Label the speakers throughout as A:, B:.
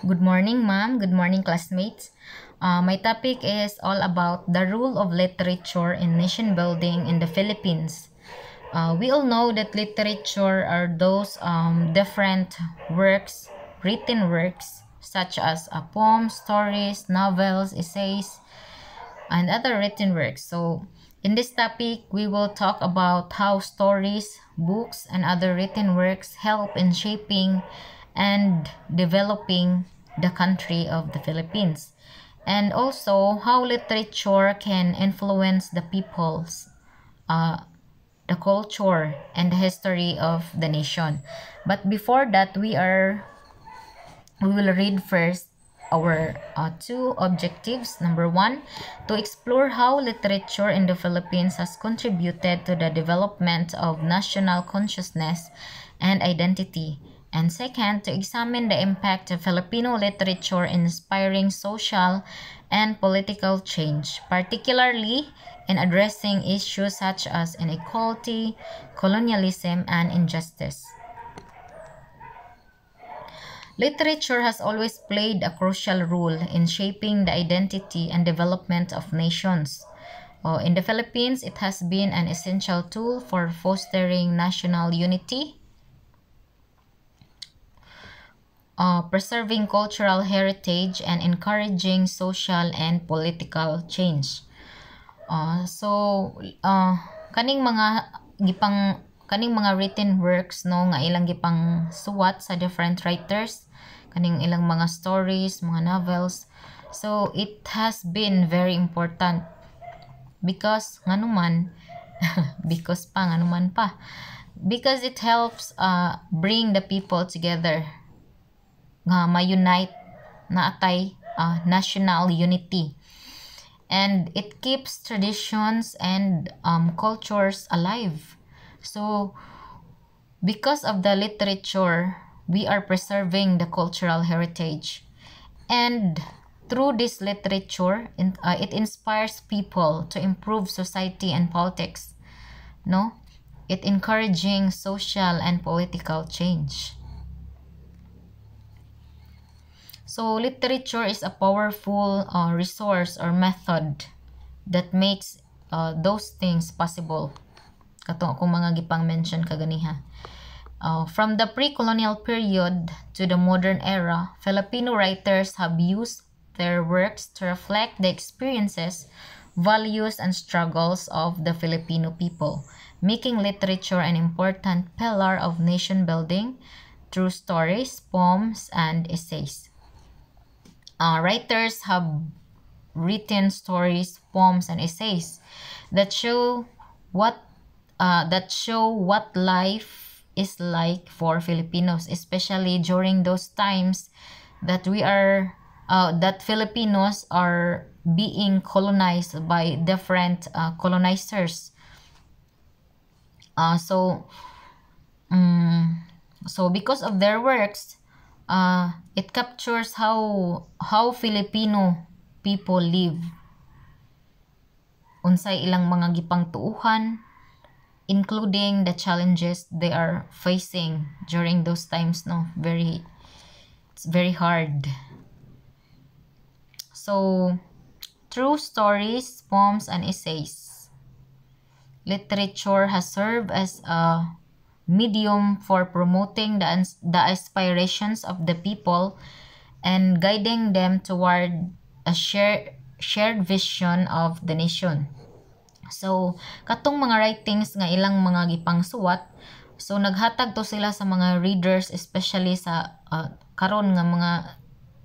A: Good morning, ma'am. Good morning, classmates. My topic is all about the role of literature in nation building in the Philippines. We all know that literature are those different works, written works, such as poems, stories, novels, essays, and other written works. So, in this topic, we will talk about how stories, books, and other written works help in shaping and developing the country of the Philippines. And also, how literature can influence the people's, uh, the culture, and the history of the nation. But before that, we will read first our two objectives. Number one, to explore how literature in the Philippines has contributed to the development of national consciousness and identity. And second, to examine the impact of Filipino literature in inspiring social and political change, particularly in addressing issues such as inequality, colonialism, and injustice. Literature has always played a crucial role in shaping the identity and development of nations. In the Philippines, it has been an essential tool for fostering national unity, preserving cultural heritage, and encouraging social and political change. Kaning mga written works no nga ilang gipang suwat sa different writers, kaning ilang mga stories, mga novels. So it has been very important because nganuman because it helps bring the people together nga ma-unite na atay national unity, and it keeps traditions and cultures alive. So because of the literature, we are preserving the cultural heritage, and through this literature it inspires people to improve society and politics, no, it encouraging social and political change. So literature is a powerful resource or method that makes those things possible. Katong akong mga gipang mention kaganiha. From the pre-colonial period to the modern era, Filipino writers have used their works to reflect the experiences, values, and struggles of the Filipino people, making literature an important pillar of nation building through stories, poems, and essays. Writers have written stories, poems, and essays that show what life is like for Filipinos, especially during those times that Filipinos are being colonized by different colonizers. Uh, so, so because of their works, it captures how Filipino people live, unsay ilang mga gipang tuuhan, including the challenges they are facing during those times, no, it's very hard. So through stories, poems, and essays, literature has served as a medium for promoting the aspirations of the people and guiding them toward a shared vision of the nation. So katong mga writings nga ilang mga gipang suwat, so naghatag to sila sa mga readers, especially sa karon nga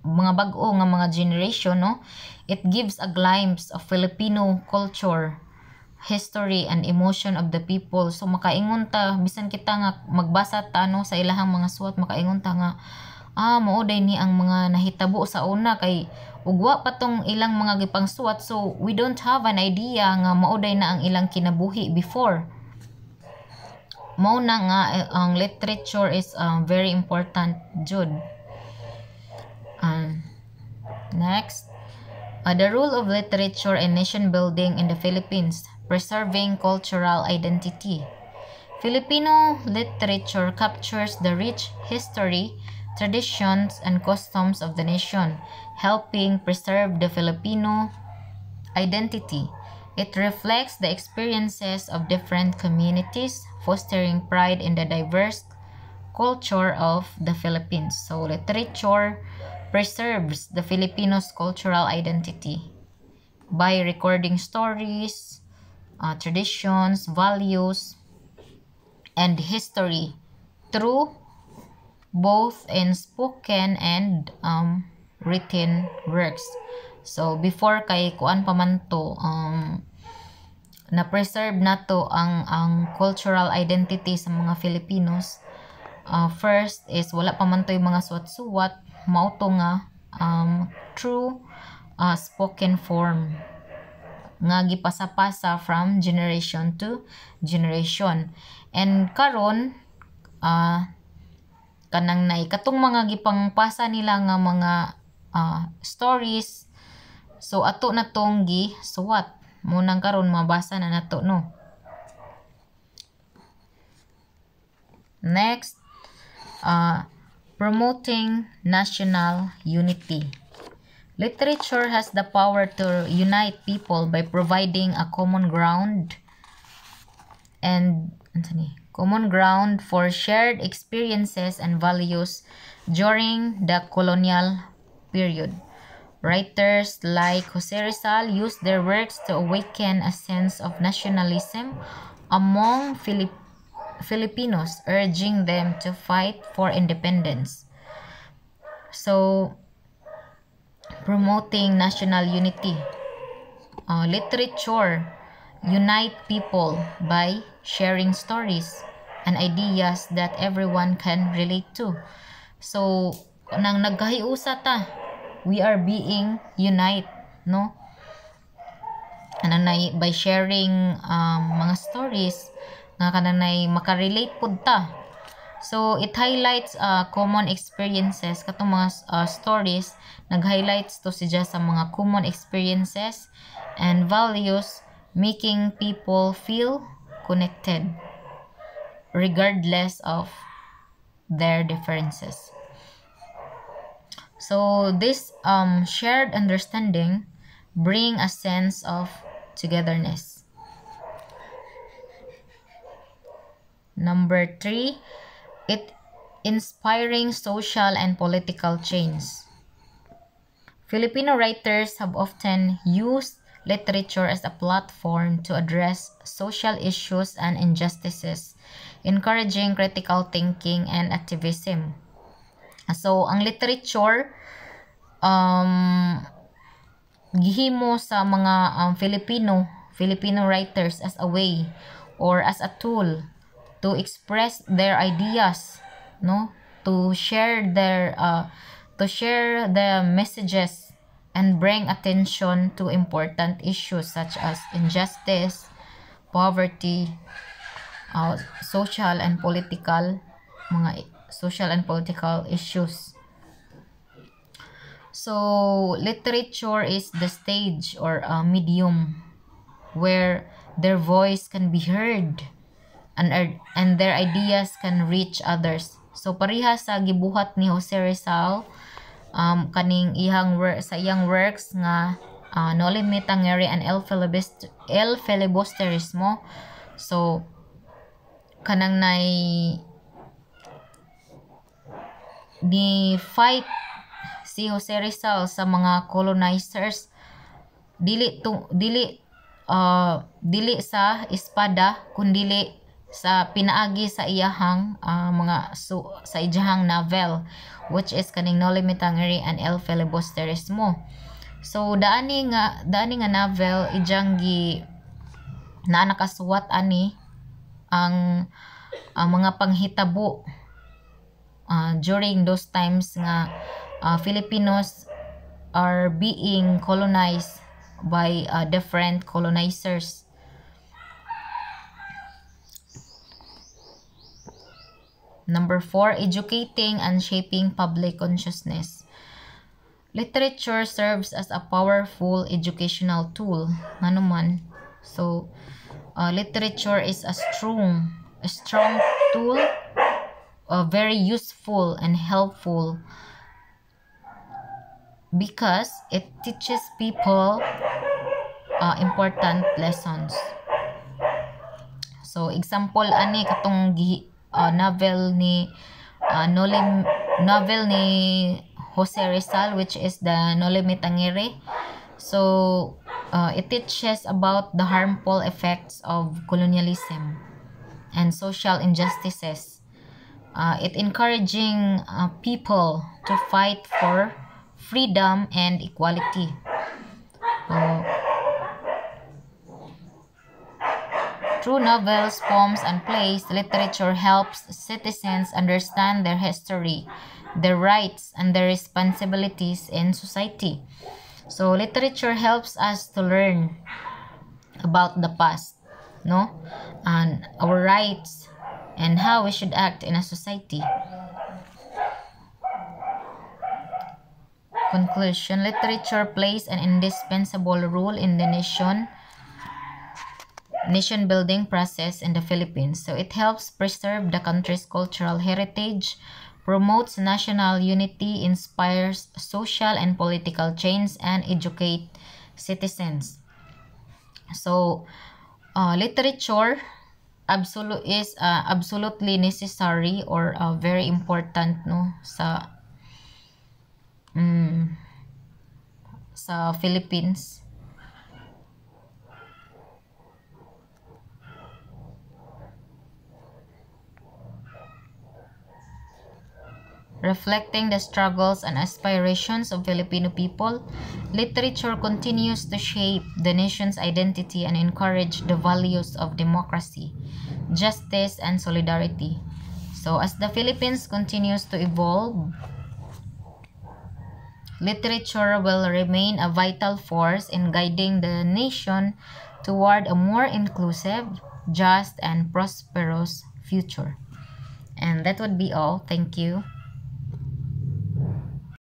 A: mga bag-o nga mga generation, no. It gives a glimpse of Filipino culture, history, and emotion of the people. So makaingon ta bisan kita nga magbasa ta no sa ilahang mga suwat, makaingon ta nga mao day ni ang mga nahitabo sa una, kay ugwa pa tong ilang mga gipang suwat, so we don't have an idea nga mao day na ang ilang kinabuhi before. Mao na nga ang literature is very important jud. Next, the role of literature in nation building in the Philippines, preserving cultural identity. Filipino literature captures the rich history, traditions, and customs of the nation, helping preserve the Filipino identity. It reflects the experiences of different communities, fostering pride in the diverse culture of the Philippines. So, literature preserves the Filipinos' cultural identity by recording stories, traditions, values, and history through both in spoken and written works. So, before kay kuan pa man to, na-preserve na to ang cultural identity sa mga Filipinos. First is, wala pa man to yung mga suwat-suwat, mao to nga true spoken form nga gipasa-pasa from generation to generation. And karon kanang nay katong mga gipangpasa nila nga mga stories, so ato na tong gisuwat munang karon mabasa na nato, no. Next, promoting national unity. Literature has the power to unite people by providing a common ground for shared experiences and values during the colonial period. Writers like Jose Rizal used their works to awaken a sense of nationalism among Filipinos, urging them to fight for independence. So, promoting national unity. Literature unite people by sharing stories and ideas that everyone can relate to. So, nang nagkahiusa ta, we are being unite, no? Kananay by sharing mga stories nga kananay makarelate pud ta. So, it highlights common experiences. Katong mga stories, nag-highlights to siya sa mga common experiences and values, making people feel connected regardless of their differences. So, this shared understanding bring a sense of togetherness. Number 3, it inspiring social and political change. Filipino writers have often used literature as a platform to address social issues and injustices, encouraging critical thinking and activism. So, ang literature gihimo sa mga Filipino writers as a way or as a tool to express their ideas, no, to share the messages and bring attention to important issues such as injustice, poverty, social and political issues. So, literature is the stage or a medium where their voice can be heard and their ideas can reach others. So, parihas sa gibuhat ni Jose Rizal, kaning sa iyang works nga No Limit Tangere and El Filibusterismo. So, kanang ni fight si Jose Rizal sa mga colonizers, dili sa espada kundi sa pinaagi sa iyahang sa iyahang novel, which is kaning No Limit Tangere and El Filibusterismo. So daani nga novel ijang na nakasuwat ani ang mga panghitabo during those times nga Filipinos are being colonized by different colonizers. Number 4, educating and shaping public consciousness. Literature serves as a powerful educational tool. Nga naman. So, literature is a strong tool very useful and helpful because it teaches people important lessons. So example ani katong novel ni Jose Rizal, which is the Noli Me Tangere. So it teaches about the harmful effects of colonialism and social injustices. It encouraging people to fight for freedom and equality. Through novels, poems, and plays, literature helps citizens understand their history, their rights, and their responsibilities in society. So literature helps us to learn about the past, no? And our rights and how we should act in a society. Conclusion: literature plays an indispensable role in the nation building process in the Philippines. So it helps preserve the country's cultural heritage, promotes national unity, inspires social and political change, and educate citizens. So literature is absolutely necessary or very important, no, sa Philippines. Reflecting the struggles and aspirations of Filipino people, literature continues to shape the nation's identity and encourage the values of democracy, justice, and solidarity. So as the Philippines continues to evolve, literature will remain a vital force in guiding the nation toward a more inclusive, just, and prosperous future. And that would be all. Thank you.